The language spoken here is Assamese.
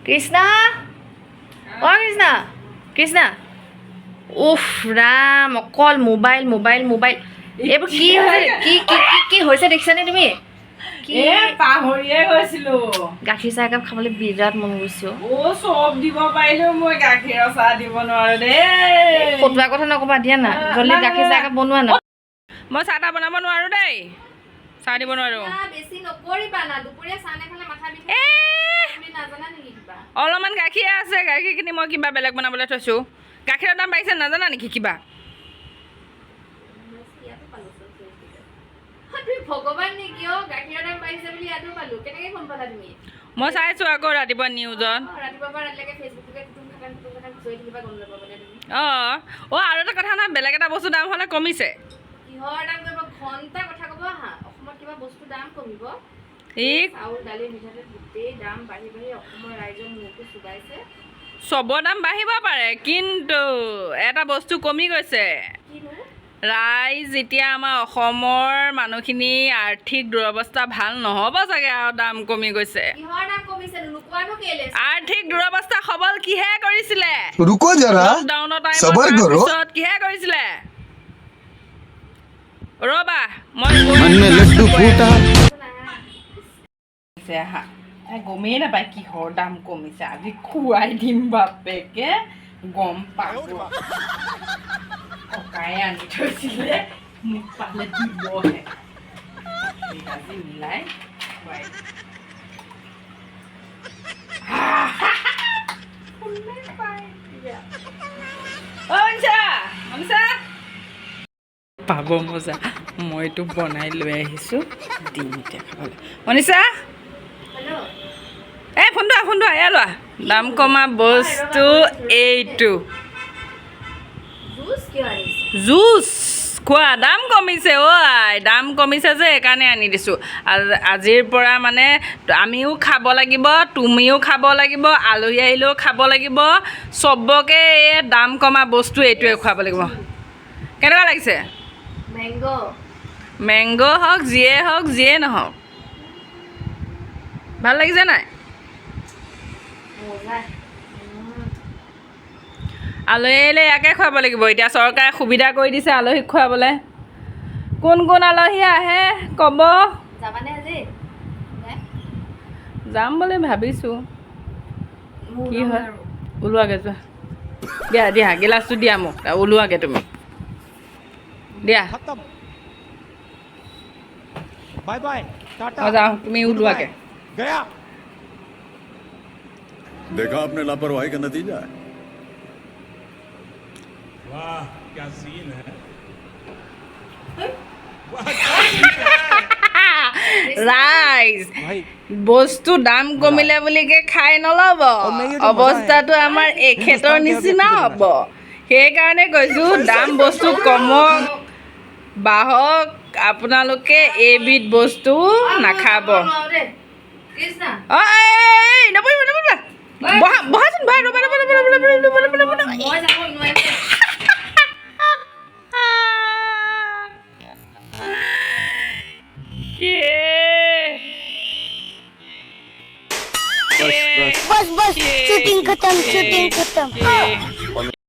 Krishna? Oh, Krishna? Krishna? উফ ৰাম অকল মোবাইল মোবাইল মোবাইল এইবোৰ কি হৈছে কি কি কি কি হৈছে দেখিছানে তুমি কি পাহৰিয়ে গৈছিলো গাখীৰ চাহ একাপ খাবলৈ বিৰাট মন গৈছে অ সব দিব পাৰিলেও মই গাখীৰৰ চাহ দিব নোৱাৰো দেই ফটোৱা কথা নকবা দিয়া না জলদি গাখীৰ চাহ একাপ বনোৱা না মই চাহ তা বনাব নোৱাৰো দেই চাহ দিব নোৱাৰো বেছি নকৰিবা না দুপৰীয়া চাহ নেখালে মাথা বিষাই তুমি নাজানা নেকি কিবা অলপমান গাখীৰ আছে গাখীৰখিনি মই কিবা বেলেগ বনাবলৈ থৈছো গাখীৰৰ দাম পাইছে নাজানা নেকি কিবা ভগৱান নেকি অ গাখীৰৰ দাম পাইছে বুলি ইয়াতো পালো কেনেকৈ গম পালা তুমি মই চাইছো আকৌ ৰাতিপুৱা নিউজত ৰাতিপুৱাৰ পৰা ৰাতিলৈকে ফেচবুকতে কুটুম খাটান ঘূৰি থাকিবা গম নাপাবা তুমি আৰু এটা কথা নহয় বেলেগ এটা বস্তু দাম হ'লে কমিছে কিহৰ দাম কৰিব ঘণ্টা কথা ক'ব হা অসমত কিবা বস্তু দাম কমিব চাউল দালি মিঠাতেল গোটেই দাম বাঢ়ি বাঢ়ি অসমৰ ৰাইজৰ মুখটো চুবাইছে চবৰ দাম বাঢ়িব পাৰে কিন্তু এটা বস্তু কমি গৈছে ৰাইজ এতিয়া আমাৰ অসমৰ মানুহখিনি আৰ্থিক দুৰৱস্থা ভাল নহ'ব চাগে আৰু দাম কমি গৈছে কিহৰ দাম কমিছে লুকুৱানো কেলে আৰ্থিক দুৰৱস্থা সবল কিহে কৰিছিলে रुको जरा লকডাউনৰ सबर करो টাইমত কিহে কৰিছিলে ৰবা মই मन में लड्डू फूटा গমেই নাপায় কিহৰ দাম কমিছে আজি খুৱাই দিম বাপেকে গম পাব ককাই আনি থৈছিলে মোক পালে দিবহে আজি মিলাই খুৱাই পাব মজা মইতো বনাই লৈ আহিছোঁ দিম এতিয়া খাবলৈ মনীষা ফোনটো এয়া লোৱা দাম কমা বস্তু এইটো জুচ খোৱা দাম কমিছে আই দাম কমিছে যে সেইকাৰণে আনি দিছোঁ আজিৰ পৰা মানে আমিও খাব লাগিব তুমিও খাব লাগিব আলহী আহিলেও খাব লাগিব চবকে এই দাম কমা বস্তু এইটোৱে খুৱাব লাগিব কেনেকুৱা লাগিছে মেংগ' হওক যিয়ে নহওক ভাল লাগিছে নাই আলহী আহিলে ইয়াকে খুৱাব লাগিব এতিয়া চৰকাৰে সুবিধা কৰি দিছে আলহীক খুৱাবলৈ কোন কোন আলহী আহে ক'ব যাম বুলি ভাবিছোঁ কি হয় ওলোৱাগৈ যোৱা দিয়া গিলাচটো দিয়া মোক ওলোৱাগৈ তুমি দিয়া बाय बाय टाटा যাওঁ তুমি ওলোৱাগৈ गया देखा आपने लापरवाही का नतीजा है वाह क्या सीन है ৰাইজ भाई বস্তু দাম কমিলে বুলিকে খাই নল'ব অৱস্থাটো আমাৰ এখেতৰ নিচিনা হ'ব সেইকাৰণে কৈছোঁ দাম বস্তু কমক বাঢ়ক আপোনালোকে এইবিধ বস্তু নাখাব নপৰিবা বহাচোন বহা ৰ'বা बस शूटिंग खत्म